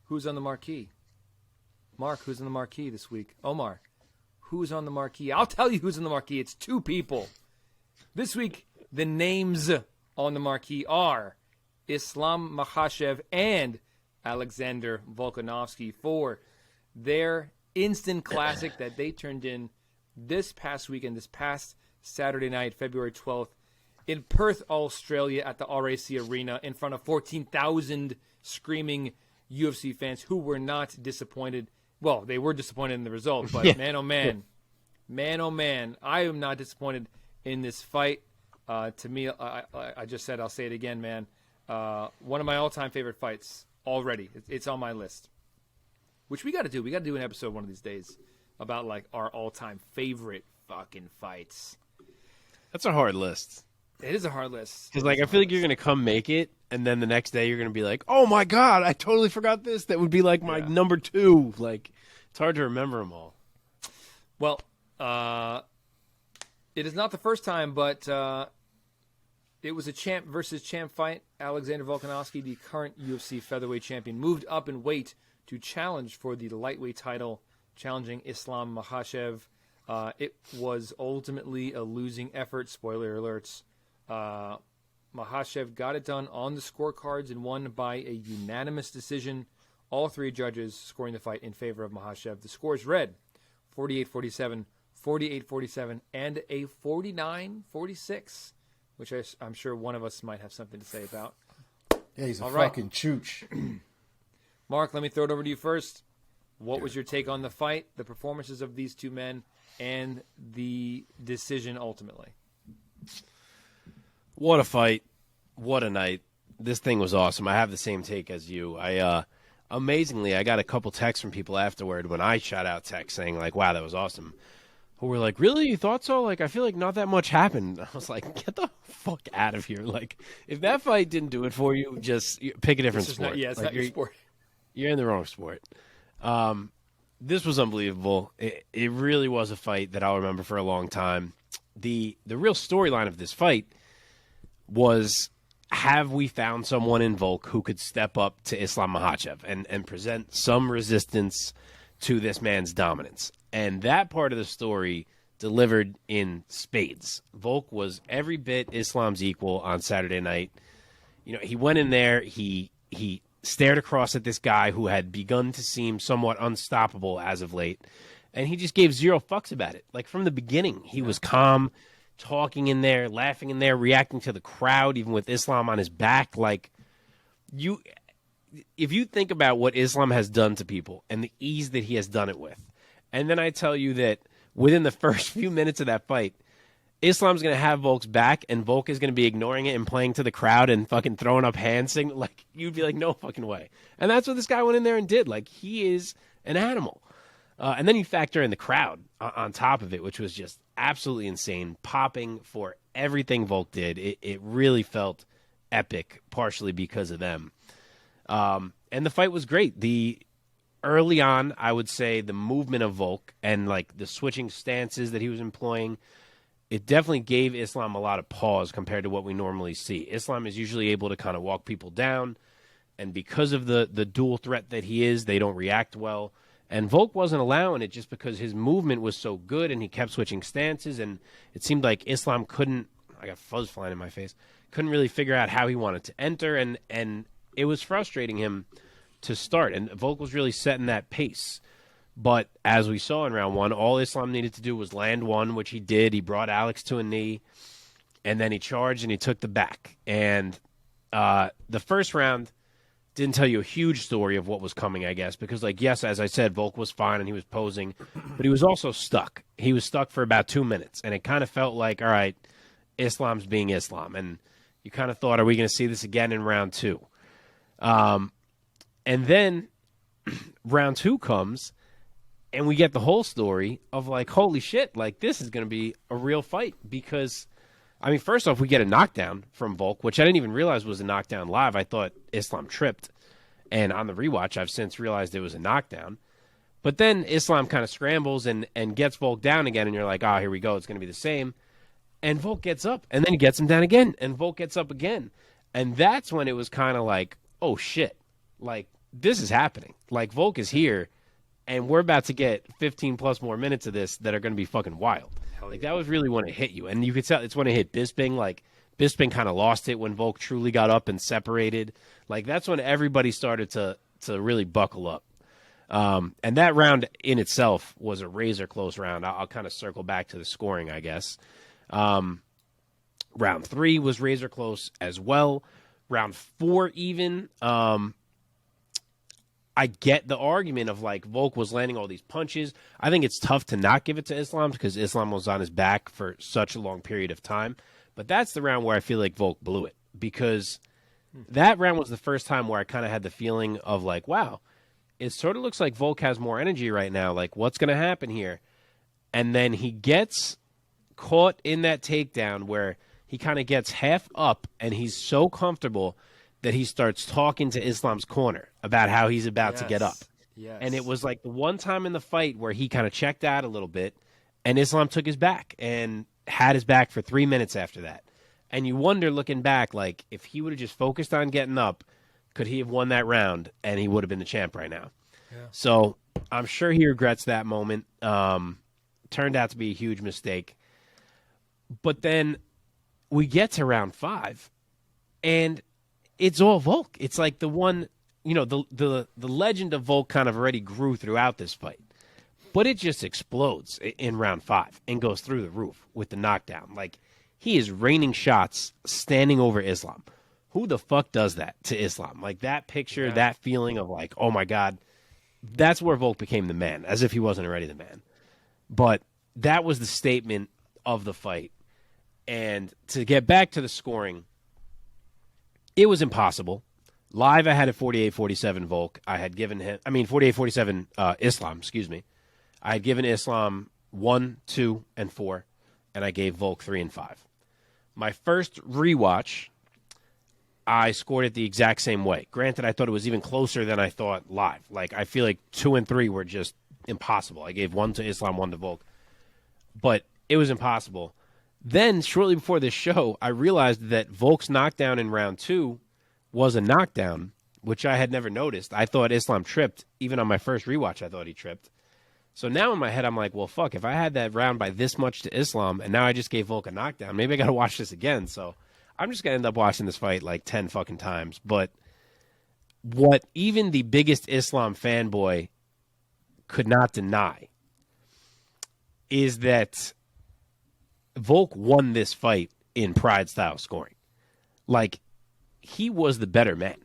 Who's on the marquee? Mark, who's on the marquee this week? Omar, who's on the marquee? I'll tell you who's on the marquee. It's two people. This week, the names on the marquee are Islam Makhachev and Alexander Volkanovski for their instant classic that they turned in this past weekend, this past Saturday night, February 12th, in Perth, Australia, at the RAC Arena in front of 14,000 screaming UFC fans who were not disappointed. Well, they were disappointed in the result, but man, oh man, I am not disappointed in this fight. To me, I just said, I'll say it again, man. One of my all-time favorite fights already. It's on my list, which we got to do. We got to do an episode one of these days about like our all-time favorite fucking fights. That's a hard list. It is a hard list. Because like I feel like you're gonna come make it, and then the next day you're gonna be like, "Oh my god, I totally forgot this." That would be like my number 2. Like it's hard to remember them all. Well, it is not the first time, but it was a champ versus champ fight. Alexander Volkanovski, the current UFC featherweight champion, moved up in weight to challenge for the lightweight title, challenging Islam Makhachev. It was ultimately a losing effort. Spoiler alerts. Makhachev got it done on the scorecards and won by a unanimous decision. All three judges scoring the fight in favor of Makhachev. The scores read 48-47, 48-47, and a 49-46, which I'm sure one of us might have something to say about. Yeah, he's a fucking chooch. Mark, let me throw it over to you first. What was your take on the fight, the performances of these two men, and the decision ultimately? What a fight. What a night. This thing was awesome. I have the same take as you. Amazingly, I got a couple texts from people afterward when I shot out texts saying, like, wow, that was awesome. Who were like, really? You thought so? Like, I feel like not that much happened. I was like, get the fuck out of here. Like, if that fight didn't do it for you, just pick a different sport. It's not your sport. You're in the wrong sport. This was unbelievable. It really was a fight that I'll remember for a long time. The real storyline of this fight was, have we found someone in Volk who could step up to Islam Makhachev and present some resistance to this man's dominance? And that part of the story delivered in spades. Volk was every bit Islam's equal on Saturday night. You know, he went in there, he stared across at this guy who had begun to seem somewhat unstoppable as of late, and he just gave zero fucks about it. Like, from the beginning, he was calm, talking in there, laughing in there, reacting to the crowd, even with Islam on his back. Like, if you think about what Islam has done to people and the ease that he has done it with, and then I tell you that within the first few minutes of that fight, Islam's going to have Volk's back, and Volk is going to be ignoring it and playing to the crowd and fucking throwing up hand signals. Like, you'd be like, no fucking way. And that's what this guy went in there and did. Like, he is an animal. And then you factor in the crowd on top of it, which was just absolutely insane, popping for everything Volk did. It really felt epic, partially because of them. And the fight was great. Early on, I would say the movement of Volk and like the switching stances that he was employing, it definitely gave Islam a lot of pause compared to what we normally see. Islam is usually able to kind of walk people down, and because of the dual threat that he is, they don't react well. And Volk wasn't allowing it just because his movement was so good and he kept switching stances, and it seemed like Islam couldn't – I got fuzz flying in my face – couldn't really figure out how he wanted to enter, and it was frustrating him to start. And Volk was really setting that pace. But as we saw in round one, all Islam needed to do was land one, which he did. He brought Alex to a knee, and then he charged and he took the back. And the first round didn't tell you a huge story of what was coming, I guess, because, like, yes, as I said, Volk was fine and he was posing, but he was also stuck. He was stuck for about 2 minutes, and it kind of felt like, all right, Islam's being Islam. And you kind of thought, are we going to see this again in round two? And then round two comes, and we get the whole story of, like, holy shit, like, this is going to be a real fight because, I mean, first off, we get a knockdown from Volk, which I didn't even realize was a knockdown live. I thought Islam tripped, and on the rewatch, I've since realized it was a knockdown. But then Islam kind of scrambles and gets Volk down again, and you're like, here we go, it's going to be the same. And Volk gets up, and then he gets him down again, and Volk gets up again. And that's when it was kind of like, oh, shit. Like, this is happening. Like, Volk is here, and we're about to get 15 plus more minutes of this that are going to be fucking wild. Like, that was really when it hit you. And you could tell it's when it hit Bisping. Like, Bisping kind of lost it when Volk truly got up and separated. Like, that's when everybody started to really buckle up. And that round in itself was a razor close round. I'll kind of circle back to the scoring, I guess. Round 3 was razor close as well. Round 4 even. I get the argument of, like, Volk was landing all these punches. I think it's tough to not give it to Islam because Islam was on his back for such a long period of time. But that's the round where I feel like Volk blew it, because that round was the first time where I kind of had the feeling of, like, wow, it sort of looks like Volk has more energy right now. Like, what's going to happen here? And then he gets caught in that takedown where he kind of gets half up and he's so comfortable that he starts talking to Islam's corner about how he's about to get up. Yes. And it was like the one time in the fight where he kind of checked out a little bit, and Islam took his back and had his back for 3 minutes after that. And you wonder, looking back, like, if he would have just focused on getting up, could he have won that round and he would have been the champ right now? Yeah. So I'm sure he regrets that moment. Turned out to be a huge mistake. But then we get to round 5, and it's all Volk. It's like the one, the legend of Volk kind of already grew throughout this fight. But it just explodes in round 5 and goes through the roof with the knockdown. Like, he is raining shots standing over Islam. Who the fuck does that to Islam? Like, that picture, that feeling of, like, oh my God, that's where Volk became the man, as if he wasn't already the man. But that was the statement of the fight. And to get back to the scoring, it was impossible. Live, I had it 48-47 Volk. I had given him, 48-47 Islam, excuse me. I had given Islam 1, 2, and 4, and I gave Volk 3 and 5. My first rewatch, I scored it the exact same way. Granted, I thought it was even closer than I thought live. Like, I feel like 2 and 3 were just impossible. I gave 1 to Islam, 1 to Volk. But it was impossible. Then, shortly before this show, I realized that Volk's knockdown in round 2 was a knockdown, which I had never noticed. I thought Islam tripped. Even on my first rewatch, I thought he tripped. So now in my head, I'm like, well, fuck, if I had that round by this much to Islam, and now I just gave Volk a knockdown, maybe I got to watch this again. So I'm just going to end up watching this fight like 10 fucking times. But what even the biggest Islam fanboy could not deny is that Volk won this fight in pride-style scoring. Like, he was the better man.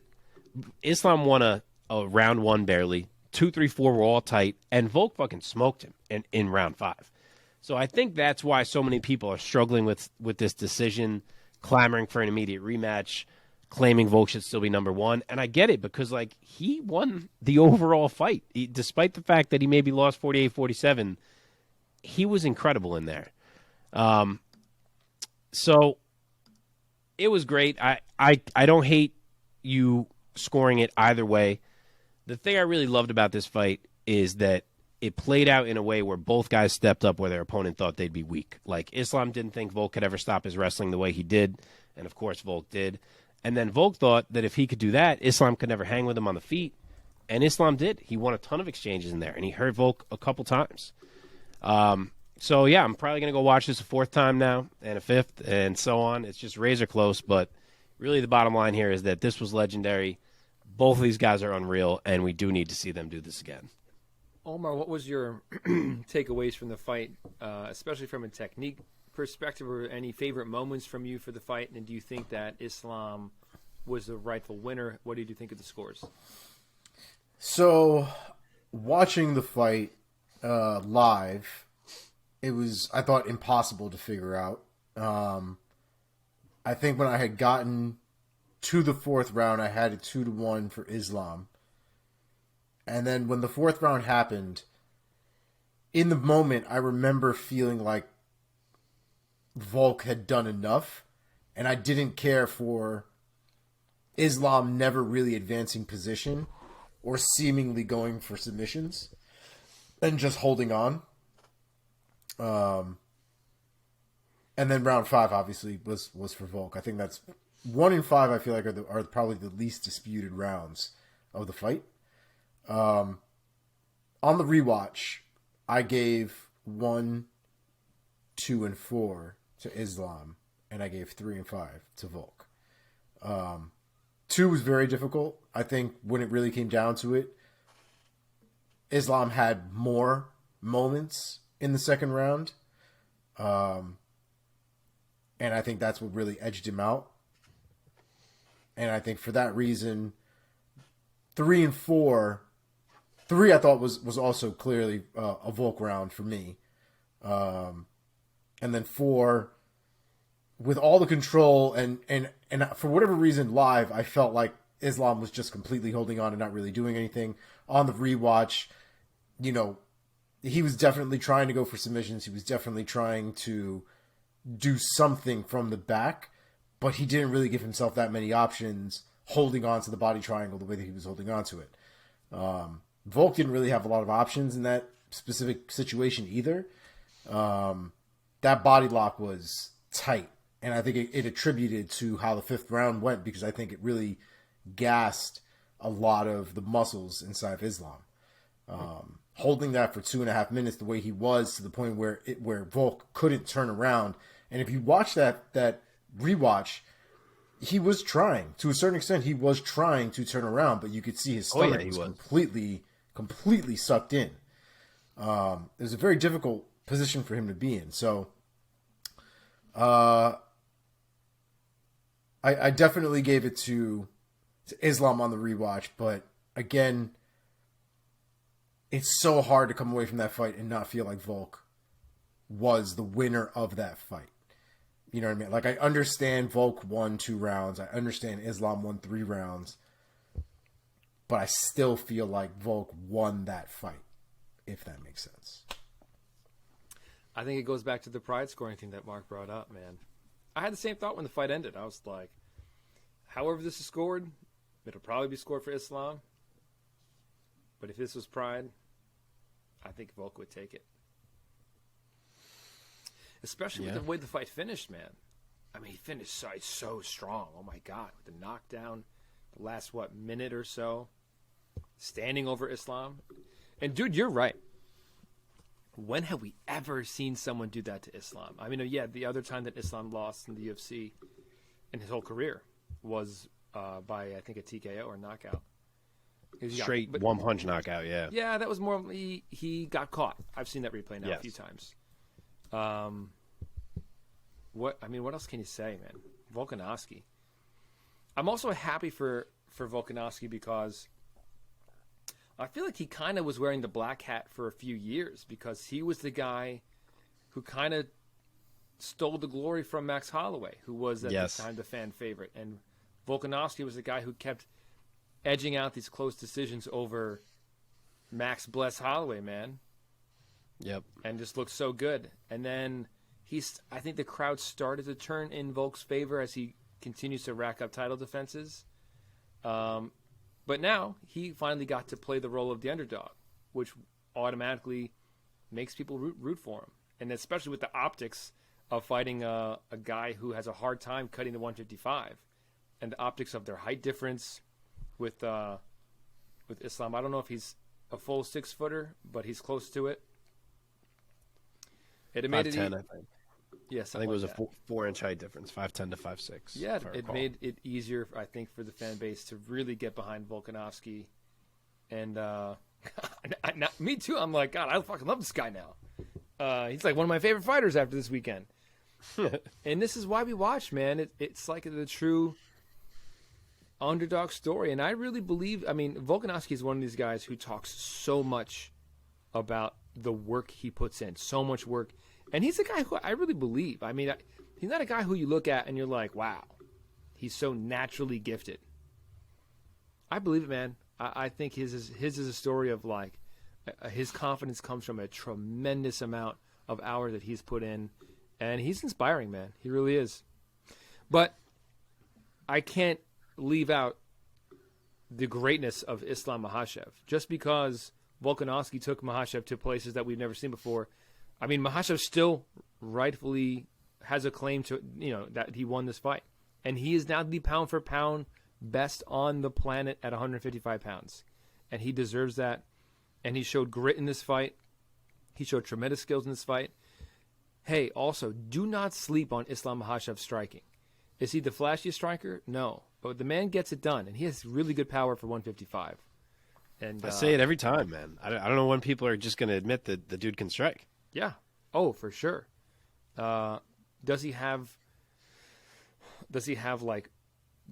Islam won a round 1 barely. 2, 3, 4 were all tight, and Volk fucking smoked him in round 5. So I think that's why so many people are struggling with this decision, clamoring for an immediate rematch, claiming Volk should still be number 1. And I get it, because, like, he won the overall fight. Despite the fact that he maybe lost 48-47, he was incredible in there. So it was great. I don't hate you scoring it either way. The thing I really loved about this fight is that it played out in a way where both guys stepped up where their opponent thought they'd be weak. Like, Islam didn't think Volk could ever stop his wrestling the way he did, and of course Volk did. And then Volk thought that if he could do that, Islam could never hang with him on the feet, and Islam did. He won a ton of exchanges in there, and he hurt Volk a couple times. So, yeah, I'm probably going to go watch this a 4th time now, and a 5th, and so on. It's just razor close, but really the bottom line here is that this was legendary. Both of these guys are unreal, and we do need to see them do this again. Omar, what was your takeaways from the fight, especially from a technique perspective, or any favorite moments from you for the fight? And do you think that Islam was the rightful winner? What did you think of the scores? So, watching the fight live, it was, I thought, impossible to figure out. I think when I had gotten to the 4th round, I had it 2-1 for Islam. And then when the 4th round happened, in the moment, I remember feeling like Volk had done enough, and I didn't care for Islam never really advancing position or seemingly going for submissions and just holding on. And then round 5 obviously was for Volk. I think that's 1 and 5. I feel like are probably the least disputed rounds of the fight. On the rewatch, I gave 1, 2, and 4 to Islam, and I gave 3 and 5 to Volk. 2 was very difficult. I think when it really came down to it, Islam had more moments in the second round. And I think that's what really edged him out. And I think for that reason, 3 and 4, 3 I thought was also clearly a Volk round for me. And then 4, with all the control and for whatever reason live, I felt like Islam was just completely holding on and not really doing anything. On the rewatch, he was definitely trying to go for submissions. He was definitely trying to do something from the back, but he didn't really give himself that many options holding on to the body triangle the way that he was holding on to it. Volk didn't really have a lot of options in that specific situation either. That body lock was tight, and I think it attributed to how the fifth round went, because I think it really gassed a lot of the muscles inside of Islam. Holding that for 2.5 minutes the way he was, to the point where Volk couldn't turn around. And if you watch that rewatch, he was trying, to a certain extent, he was trying to turn around, but you could see his stomach was completely sucked in. It was a very difficult position for him to be in. So I definitely gave it to Islam on the rewatch, but again, it's so hard to come away from that fight and not feel like Volk was the winner of that fight. You know what I mean? Like, I understand Volk won 2 rounds. I understand Islam won 3 rounds. But I still feel like Volk won that fight, if that makes sense. I think it goes back to the pride scoring thing that Mark brought up, man. I had the same thought when the fight ended. I was like, however this is scored, it'll probably be scored for Islam. But if this was pride, I think Volk would take it. Especially with the way the fight finished, man. I mean, he finished so strong. Oh, my God. With the knockdown, the last, minute or so, standing over Islam. And, dude, you're right. When have we ever seen someone do that to Islam? I mean, yeah, the other time that Islam lost in the UFC in his whole career was by, I think, a TKO or knockout. Straight one-punch knockout, yeah. Yeah, that was more, he got caught. I've seen that replay now a few times. What else can you say, man? Volkanovski. I'm also happy for Volkanovski because I feel like he kind of was wearing the black hat for a few years, because he was the guy who kind of stole the glory from Max Holloway, who was at the time the fan favorite. And Volkanovski was the guy who kept edging out these close decisions over Max Bless Holloway, man. Yep. And just looked so good. And then I think the crowd started to turn in Volk's favor as he continues to rack up title defenses. But now he finally got to play the role of the underdog, which automatically makes people root for him. And especially with the optics of fighting a guy who has a hard time cutting the 155, and the optics of their height difference with Islam. I don't know if he's a full 6-footer, but he's close to it. It made 5'10", I think. Yes, I think it was a 4-inch height difference, 5'10" to 5'6". Yeah, it made it easier, I think, for the fan base to really get behind Volkanovski. And me too. I'm like, God, I fucking love this guy now. He's like one of my favorite fighters after this weekend. And this is why we watch, man. It's like the true underdog story. And I really believe, Volkanovski is one of these guys who talks so much about the work he puts in, so much work. And he's a guy who I really believe. He's not a guy who you look at and you're like, wow, he's so naturally gifted. I believe it, man. I think his is a story of like, his confidence comes from a tremendous amount of hours that he's put in. And he's inspiring, man. He really is. But I can't leave out the greatness of Islam Makhachev. Just because Volkanovski took Makhachev to places that we've never seen before, Makhachev still rightfully has a claim to, that he won this fight. And he is now the pound-for-pound best on the planet at 155 pounds. and he deserves that. And he showed grit in this fight. He showed tremendous skills in this fight. Hey, also, do not sleep on Islam Makhachev's striking. Is he the flashiest striker? No. But the man gets it done, and he has really good power for 155. And I say it every time, man. I don't know when people are just going to admit that the dude can strike. Yeah. Oh, for sure. Does he have like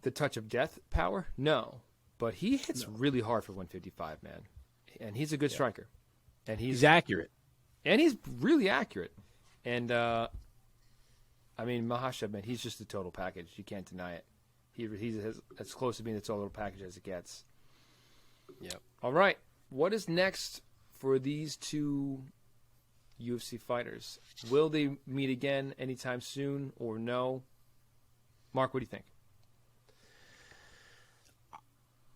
the touch of death power? No. But he hits really hard for 155, man. And he's a good striker. And he's accurate. And he's really accurate. And I mean, Makhachev, man, he's just a total package. You can't deny it. He's as close to being the total package as it gets. Yep. All right. What is next for these two UFC fighters? Will they meet again anytime soon or no? Mark, what do you think?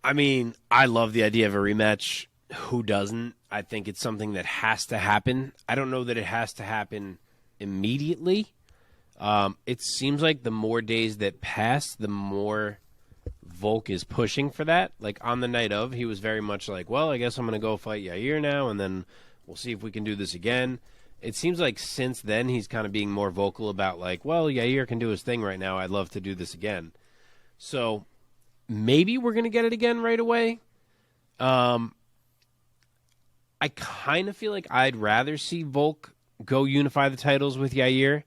I mean, I love the idea of a rematch. Who doesn't? I think it's something that has to happen. I don't know that it has to happen immediately. It seems like the more days that pass, the more Volk is pushing for that. Like on the night of, he was very much like, well, I guess I'm going to go fight Yair now, and then we'll see if we can do this again. It seems like since then he's kind of being more vocal about like, well, Yair can do his thing right now. I'd love to do this again. So maybe we're going to get it again right away. I kind of feel like I'd rather see Volk go unify the titles with Yair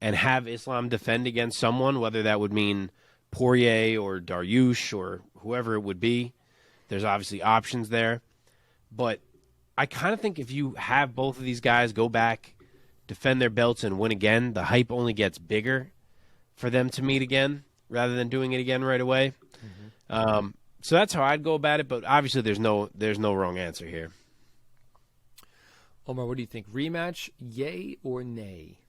and have Islam defend against someone, whether that would mean Poirier or Dariush or whoever it would be. There's obviously options there. But I kind of think if you have both of these guys go back, defend their belts, and win again, the hype only gets bigger for them to meet again rather than doing it again right away. Mm-hmm. So that's how I'd go about it, but obviously there's no wrong answer here. Omar, what do you think? Rematch, yay or nay?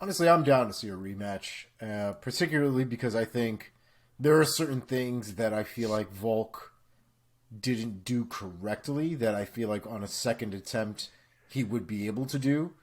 Honestly, I'm down to see a rematch, particularly because I think there are certain things that I feel like Volk didn't do correctly that I feel like on a second attempt he would be able to do.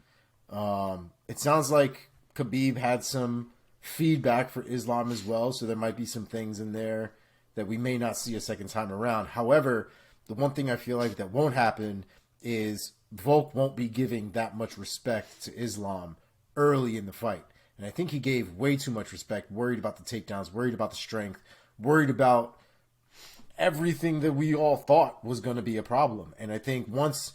It sounds like Khabib had some feedback for Islam as well, so there might be some things in there that we may not see a second time around. However, the one thing I feel like that won't happen is Volk won't be giving that much respect to Islam early in the fight. And I think he gave way too much respect, worried about the takedowns, worried about the strength, worried about everything that we all thought was going to be a problem. And I think once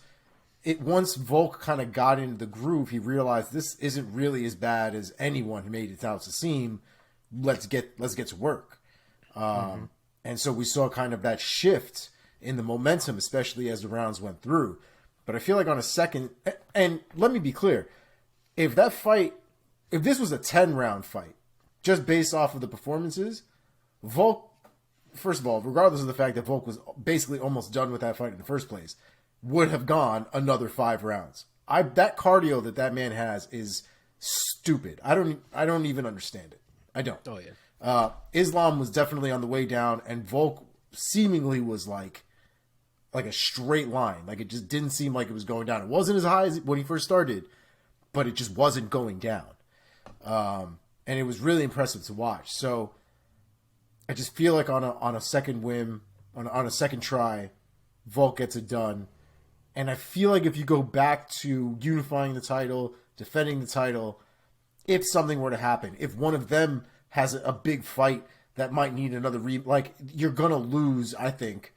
Volk kind of got into the groove, he realized this isn't really as bad as anyone made it out to seem. Let's get to work. And so we saw kind of that shift in the momentum, especially as the rounds went through. But I feel like on a second, and let me be clear, if this was a 10-round fight, just based off of the performances, Volk, first of all, regardless of the fact that Volk was basically almost done with that fight in the first place, would have gone another 5 rounds. That cardio that man has is stupid. I don't even understand it. I don't. Oh yeah. Islam was definitely on the way down, and Volk seemingly was like a straight line. Like it just didn't seem like it was going down. It wasn't as high as when he first started, but it just wasn't going down. And it was really impressive to watch. So I just feel like on a second whim, on a second try, Volk gets it done. And I feel like if you go back to unifying the title, defending the title, if something were to happen, if one of them has a big fight that might need another you're gonna lose, I think,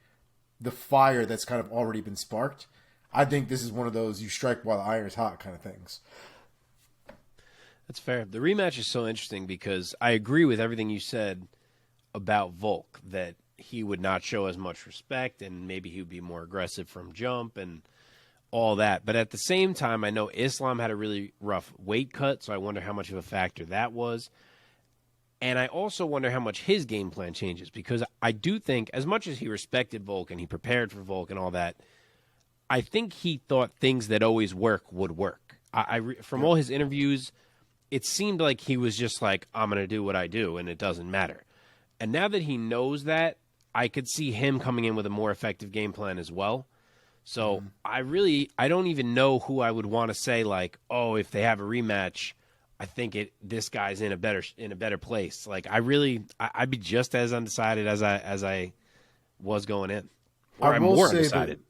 the fire that's kind of already been sparked. I think this is one of those you strike while the iron's hot kind of things. That's fair. The rematch is so interesting because I agree with everything you said about Volk, that he would not show as much respect and maybe he would be more aggressive from jump and all that. But at the same time, I know Islam had a really rough weight cut, so I wonder how much of a factor that was. And I also wonder how much his game plan changes, because I do think, as much as he respected Volk and he prepared for Volk and all that, I think he thought things that always work would work. From all his interviews, it seemed like he was just like, I'm going to do what I do, and it doesn't matter. And now that he knows that, I could see him coming in with a more effective game plan as well. So I don't even know who I would want to say, like, oh, if they have a rematch, I think this guy's in a better place. Like I'd be just as undecided as I was going in. Or I I'm will more say undecided.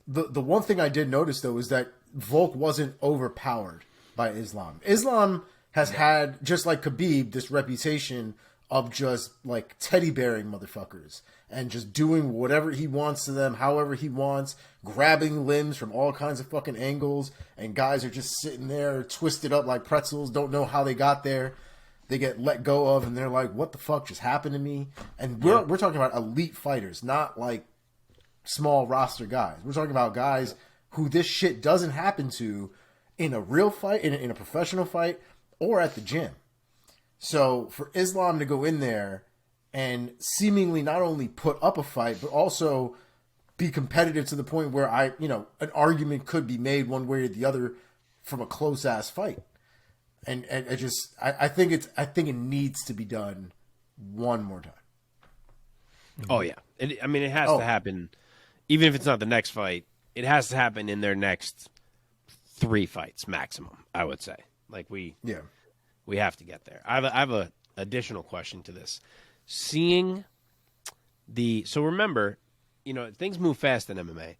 the one thing I did notice though is that Volk wasn't overpowered by Islam. Islam has had, just like Khabib, this reputation of just like teddy bearing motherfuckers and just doing whatever he wants to them, however he wants, grabbing limbs from all kinds of fucking angles, and guys are just sitting there twisted up like pretzels, don't know how they got there. They get let go of, and they're like, "What the fuck just happened to me?" And we're talking about elite fighters, not like small roster guys. We're talking about guys who this shit doesn't happen to in a real fight, in a professional fight, or at the gym. So for Islam to go in there and seemingly not only put up a fight, but also be competitive to the point where an argument could be made one way or the other from a close ass fight. And I think it needs to be done one more time. Oh yeah, it has to happen. Even if it's not the next fight, it has to happen in their next 3 fights maximum. I would say, like we have to get there. I have a additional question to this. So remember, things move fast in MMA.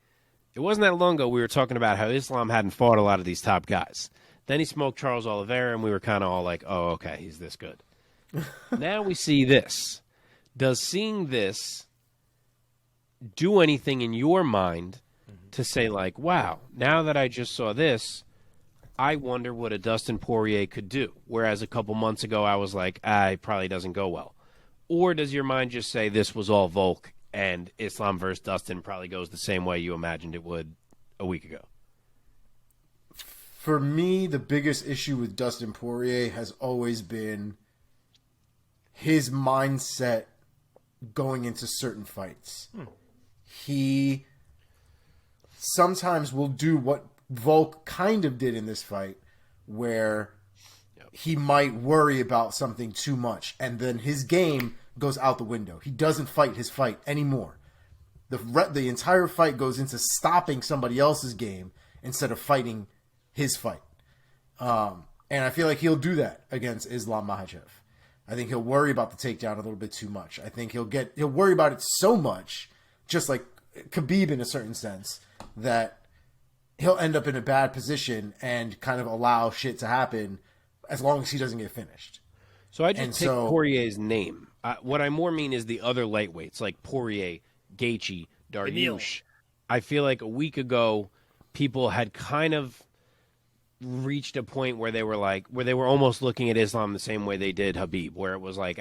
It wasn't that long ago we were talking about how Islam hadn't fought a lot of these top guys. Then he smoked Charles Oliveira, and we were kind of all like, oh, okay, he's this good. Now we see this. Does seeing this do anything in your mind to say, like, wow, now that I just saw this, I wonder what a Dustin Poirier could do? Whereas a couple months ago I was like, it probably doesn't go well. Or does your mind just say this was all Volk and Islam versus Dustin probably goes the same way you imagined it would a week ago? For me, the biggest issue with Dustin Poirier has always been his mindset going into certain fights. He sometimes will do what Volk kind of did in this fight, where he might worry about something too much, and then his game goes out the window. He doesn't fight his fight anymore. The entire fight goes into stopping somebody else's game instead of fighting his fight. And I feel like he'll do that against Islam Makhachev. I think he'll worry about the takedown a little bit too much. I think he'll worry about it so much, just like Khabib in a certain sense, that he'll end up in a bad position and kind of allow shit to happen as long as he doesn't get finished. So I just take Poirier's name. What I more mean is the other lightweights, like Poirier, Gaethje, Dariush. I feel like a week ago, people had kind of reached a point where they were almost looking at Islam the same way they did Khabib, where it was like,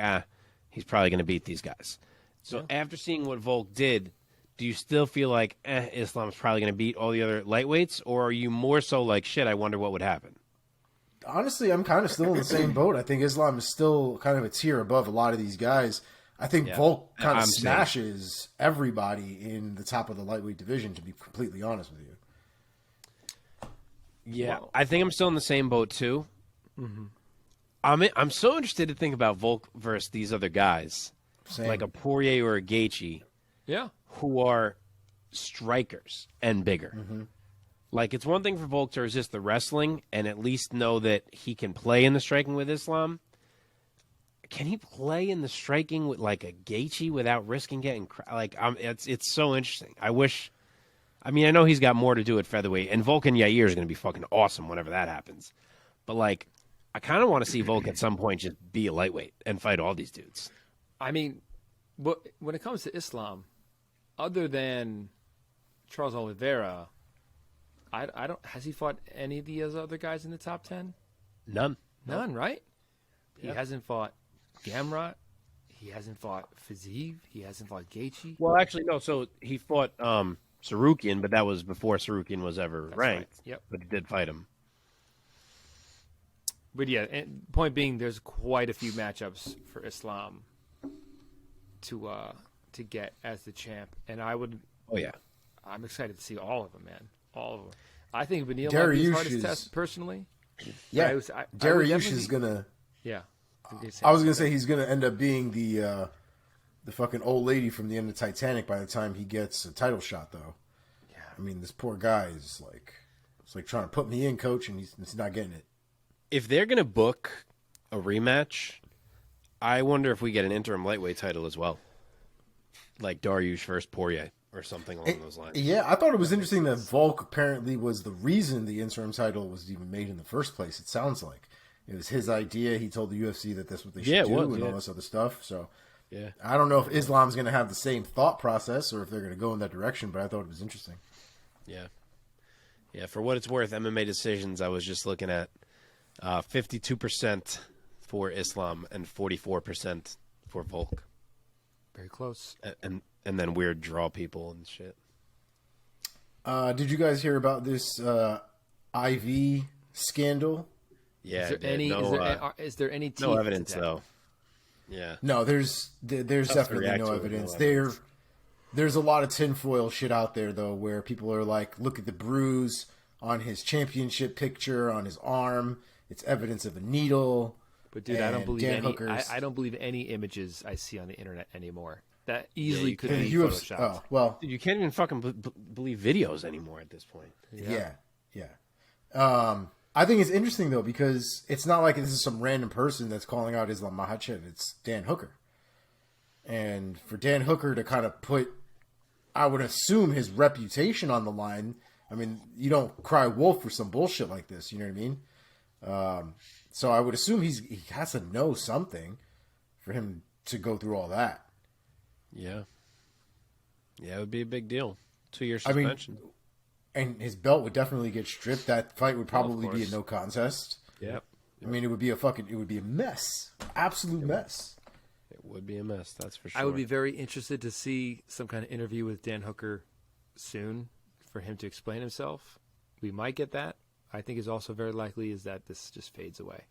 he's probably going to beat these guys. So after seeing what Volk did, do you still feel like Islam's probably going to beat all the other lightweights, or are you more so like, shit, I wonder what would happen? Honestly, I'm kind of still in the same boat. I think Islam is still kind of a tier above a lot of these guys. I think Volk kind of smashes everybody in the top of the lightweight division, to be completely honest with you. Yeah, I think I'm still in the same boat too. Mm-hmm. I'm so interested to think about Volk versus these other guys, like a Poirier or a Gaethje, who are strikers and bigger. Mm-hmm. Like, it's one thing for Volk to resist the wrestling and at least know that he can play in the striking with Islam. Can he play in the striking with like a Gaethje without risking getting it's so interesting. I know he's got more to do at featherweight, and Volk and Yair is going to be fucking awesome whenever that happens. But like, I kind of want to see Volk at some point just be a lightweight and fight all these dudes. I mean, when it comes to Islam, other than Charles Oliveira, I don't. Has he fought any of the other guys in the top 10? None, right? He hasn't fought Gamrot. He hasn't fought Fiziev. He hasn't fought Gaethje. Well, actually, no. So he fought Sarukian, but that was before Sarukian was ever ranked. Right. Yep. But he did fight him. But yeah, and point being, there's quite a few matchups for Islam to get as the champ, and I would. Oh yeah. I'm excited to see all of them, man. All of them. I think Beneil might be his hardest test, personally. Yeah, Dariush is gonna. Yeah, I was gonna say he's gonna end up being the fucking old lady from the end of Titanic by the time he gets a title shot, though. Yeah, I mean, this poor guy is like trying to put me in, coach, and he's not getting it. If they're gonna book a rematch, I wonder if we get an interim lightweight title as well, like Dariush versus Poirier. or something along those lines. Yeah, I thought it was interesting that Volk apparently was the reason the interim title was even made in the first place. It sounds like it was his idea. He told the UFC that that's what they should do and all this other stuff. So Yeah. I don't know if Islam's going to have the same thought process or if they're going to go in that direction, but I thought it was interesting. Yeah. Yeah, for what it's worth, MMA decisions, I was just looking at 52% for Islam and 44% for Volk. Very close. And then weird draw people and shit. Did you guys hear about this IV scandal? Yeah. Is there any teeth no evidence, to that? though. Yeah. No, there's definitely react no to it, evidence. no evidence. There's a lot of tinfoil shit out there, though, where people are like, look at the bruise on his championship picture on his arm. It's evidence of a needle. But dude, I don't And believe Dan any. Hooker's- I don't believe any images I see on the internet anymore. That easily you could can't. be UFC photoshopped. Oh, well, Dude, you can't even fucking believe videos anymore at this point. yeah. I think it's interesting, though, because it's not like this is some random person that's calling out Islam Makhachev. It's Dan Hooker. And for Dan Hooker to kind of put, I would assume, his reputation on the line. I mean, you don't cry wolf for some bullshit like this. You know what I mean? So I would assume he has to know something for him to go through all that. Yeah. Yeah, it would be a big deal. 2-year I mean, suspension. And his belt would definitely get stripped. That fight would probably be a course. no contest. Yep. I mean, it would be a mess. Absolute mess. It would be a mess, that's for sure. I would be very interested to see some kind of interview with Dan Hooker soon for him to explain himself. We might get that. I think is also very likely is that this just fades away.